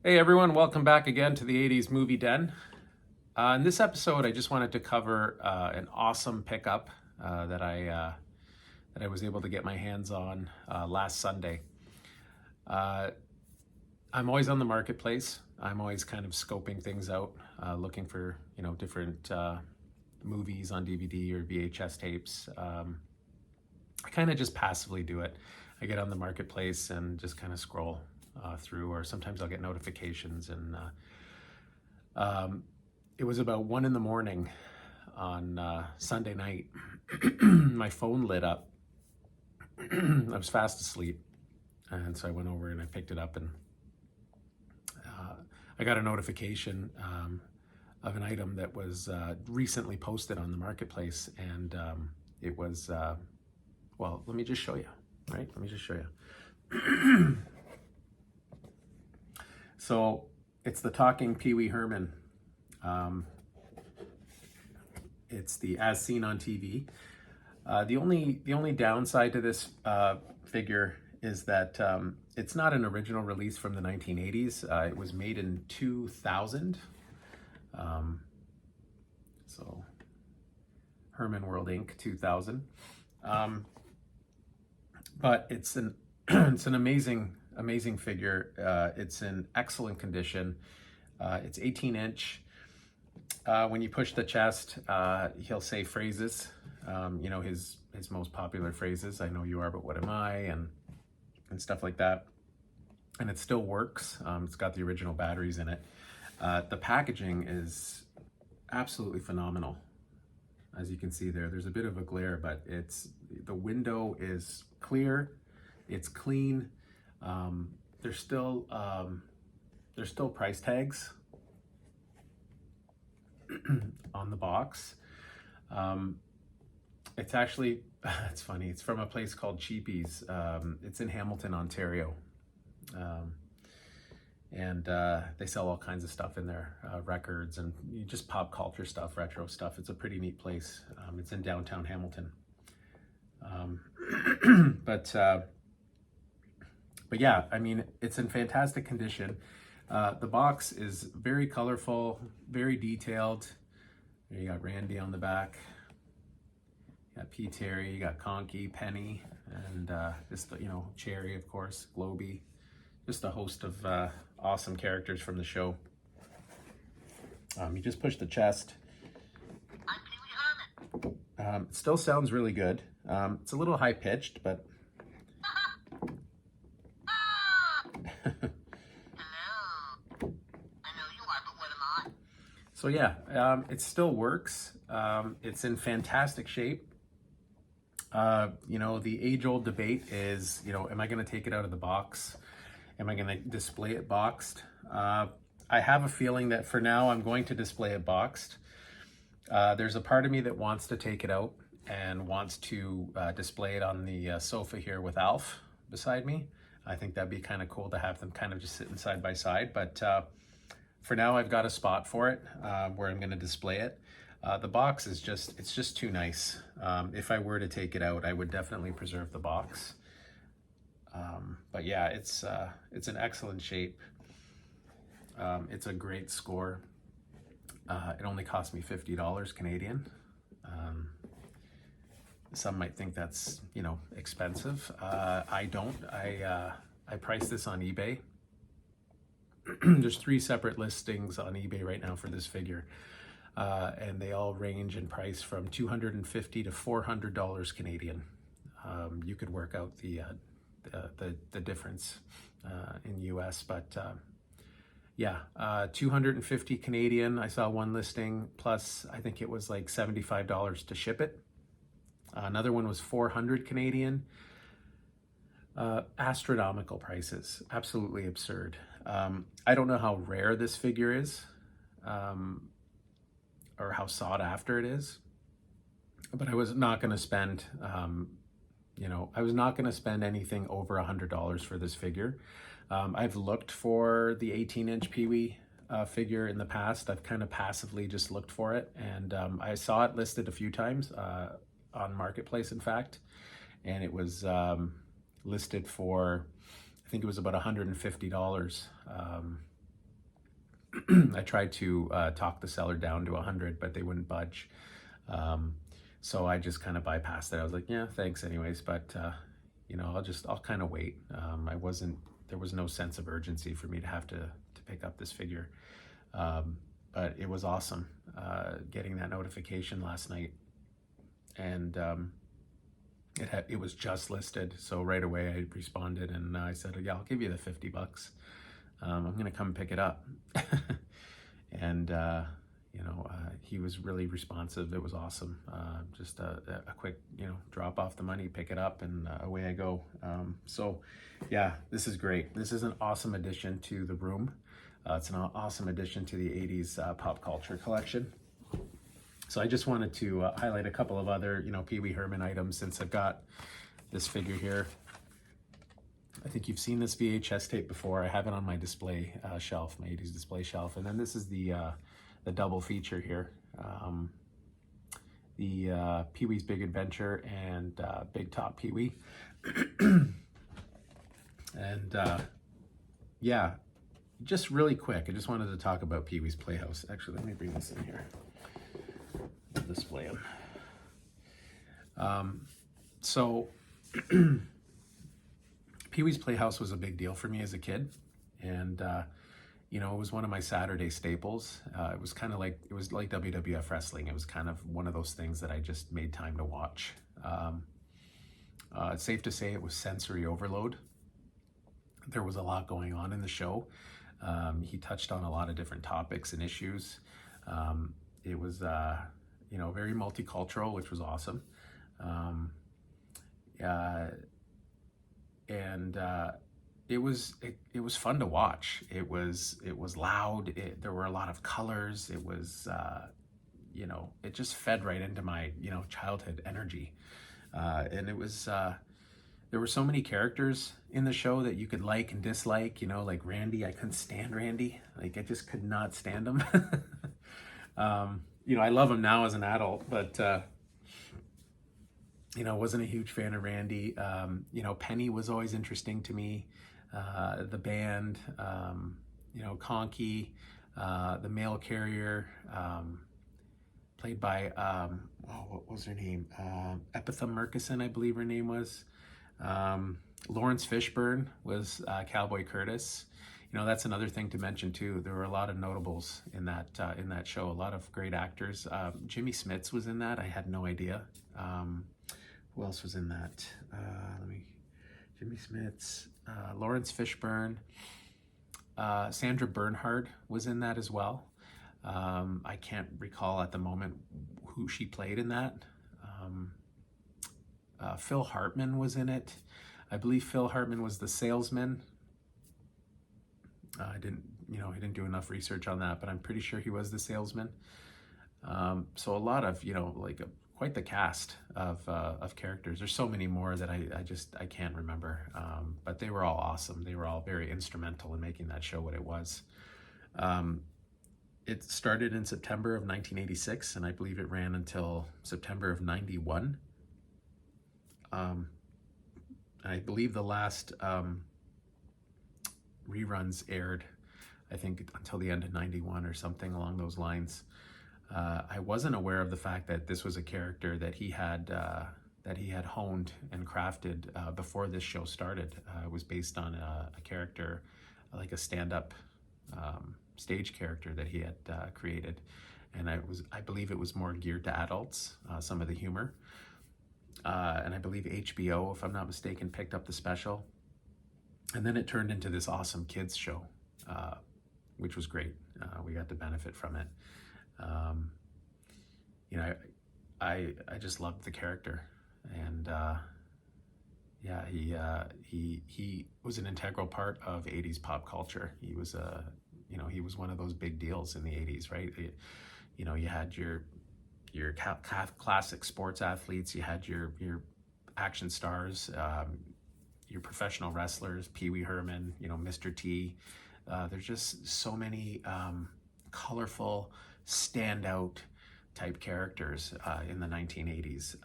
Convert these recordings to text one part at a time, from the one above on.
Hey everyone, welcome back again to the 80s Movie Den. In this episode, I just wanted to cover an awesome pickup that I was able to get my hands on last Sunday. Uh, I'm always on the marketplace. I'm always kind of scoping things out, looking for different movies on DVD or VHS tapes. I kind of just passively do it. I get on the marketplace and just kind of scroll through, or sometimes I'll get notifications. And it was about 1 in the morning on Sunday night. My phone lit up. I was fast asleep, and so I went over and I picked it up, and I got a notification of an item that was recently posted on the marketplace, and it was well, let me just show you. Right? Let me just show you. So it's the talking Pee Wee Herman. It's the As Seen on TV. The only downside to this figure is that it's not an original release from the 1980s. It was made in 2000. So Herman World Inc. 2000. But it's an it's an amazing figure. It's in excellent condition. It's 18-inch. When you push the chest, he'll say phrases. His most popular phrases. I know you are, but what am I? And stuff like that. And it still works. It's got the original batteries in it. The packaging is absolutely phenomenal. As you can see there's a bit of a glare, but the window is clear, it's clean. There's still price tags on the box. It's actually, it's funny, it's from a place called Cheapies. It's in Hamilton, Ontario. And they sell all kinds of stuff in there, records and just pop culture stuff, retro stuff. It's a pretty neat place. It's in downtown Hamilton. But yeah, I mean, it's in fantastic condition. The box is very colorful, very detailed. You got Randy on the back. You got P. Terry, you got Conky, Penny, and just Cherry, of course, Globy. Just a host of awesome characters from the show. You just push the chest. I'm Pee Wee Herman. It still sounds really good. It's a little high pitched, but Hello. I know you are, but what am I? so yeah, it still works. It's in fantastic shape. The age-old debate is, am I going to take it out of the box? Am I going to display it boxed? I have a feeling that for now I'm going to display it boxed. There's a part of me that wants to take it out and wants to display it on the sofa here with Alf beside me. I think that'd be kind of cool to have them kind of just sitting side by side. But for now, I've got a spot for it where I'm going to display it. The box is it's just too nice. If I were to take it out, I would definitely preserve the box. But yeah, it's in excellent shape. It's a great score. It only cost me $50 Canadian. Some might think that's, expensive. I don't. I priced this on eBay. There's 3 separate listings on eBay right now for this figure. And they all range in price from $250 to $400 Canadian. You could work out the difference in US, but yeah, 250 Canadian. I saw one listing, plus I think it was like $75 to ship it. Another one was 400 Canadian. Astronomical prices, absolutely absurd. I don't know how rare this figure is, or how sought after it is, but I was not going to spend I was not going to spend anything over $100 for this figure. I've looked for the 18-inch Pee Wee figure in the past. I've kind of passively just looked for it, and I saw it listed a few times on Marketplace, in fact, and it was listed for, I think it was about $150. I tried to talk the seller down to 100, but they wouldn't budge. So I just kind of bypassed it. I was like, yeah, thanks anyways, but you know, I'll kind of wait. There was no sense of urgency for me to have to pick up this figure. But it was awesome getting that notification last night, and it was just listed. So right away I responded and I said, yeah, I'll give you the $50. I'm gonna come pick it up. And you know, he was really responsive. It was awesome. Just a quick, you know, drop off the money, pick it up, and away I go. So yeah, this is great. This is an awesome addition to the room. It's an awesome addition to the 80s pop culture collection. So I just wanted to highlight a couple of other, you know, Pee Wee Herman items since I've got this figure here. I think you've seen this VHS tape before. I have it on my display shelf, my 80s display shelf. And then this is the double feature here. The Pee Wee's Big Adventure and Big Top Pee Wee. And yeah, just really quick, I just wanted to talk about Pee Wee's Playhouse. Actually, let me bring this in here. I'll display them. So Pee Wee's Playhouse was a big deal for me as a kid, and you know, it was one of my Saturday staples. It was like WWF wrestling. It was kind of one of those things that I just made time to watch. It's safe to say it was sensory overload. There was a lot going on in the show. He touched on a lot of different topics and issues. It was you know, very multicultural, which was awesome. And it was fun to watch. It was loud. There were a lot of colors. It was you know, it just fed right into my, you know, childhood energy. And it was there were so many characters in the show that you could like and dislike. You know, like Randy. I couldn't stand Randy. Like, I just could not stand him. You know, I love him now as an adult, but you know, wasn't a huge fan of Randy. You know, Penny was always interesting to me. The band, you know, Conky, the mail carrier, played by, what was her name? Epitha Murkison, I believe her name was. Lawrence Fishburne was Cowboy Curtis. You know, that's another thing to mention too. There were a lot of notables in that show. A lot of great actors. Jimmy Smits was in that. I had no idea. Who else was in that? Jimmy Smits, Lawrence Fishburne, Sandra Bernhard was in that as well. I can't recall at the moment who she played in that. Phil Hartman was in it. I believe Phil Hartman was the salesman. I didn't do enough research on that, but I'm pretty sure he was the salesman. So a lot of, you know, like quite the cast of characters. There's so many more that I can't remember. But they were all awesome. They were all very instrumental in making that show what it was. It started in September of 1986, and I believe it ran until September of 91. I believe the last reruns aired, I think, until the end of 91 or something along those lines. I wasn't aware of the fact that this was a character that he had honed and crafted before this show started. It was based on a character, like a stand-up stage character that he had created, and I believe it was more geared to adults. Some of the humor, and I believe HBO, if I'm not mistaken, picked up the special, and then it turned into this awesome kids show, which was great. We got to benefit from it. You know, I just loved the character, and yeah, he was an integral part of 80s pop culture. He was he was one of those big deals in the 80s, right? You know, you had your classic sports athletes, you had your action stars, your professional wrestlers, Pee Wee Herman, you know, Mr. T. There's just so many colorful, standout type characters in the 1980s,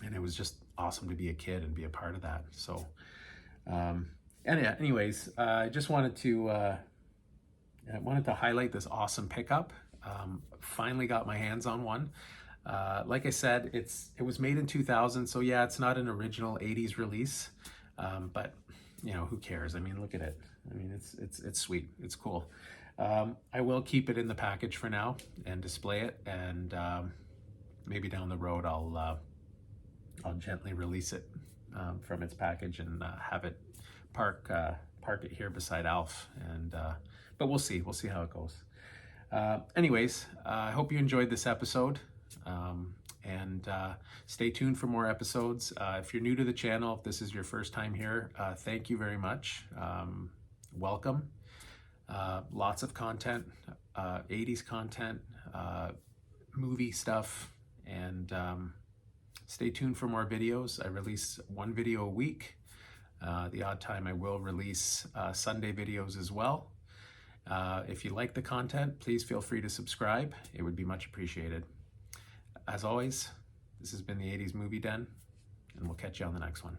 and it was just awesome to be a kid and be a part of that. So anyways, I just wanted to I wanted to highlight this awesome pickup. Finally got my hands on one. Like I said, it was made in 2000, so yeah, it's not an original 80s release, but you know, who cares? I mean, look at it. I mean, it's sweet. It's cool. I will keep it in the package for now and display it, and maybe down the road I'll gently release it from its package and have it park it here beside Alf, and but we'll see how it goes. Anyways, I hope you enjoyed this episode, and stay tuned for more episodes. If you're new to the channel, if this is your first time here, thank you very much. Welcome. Lots of content, 80s content, movie stuff, and stay tuned for more videos. I release one video a week. The odd time I will release Sunday videos as well. If you like the content, please feel free to subscribe. It would be much appreciated. As always, this has been the 80s Movie Den, and we'll catch you on the next one.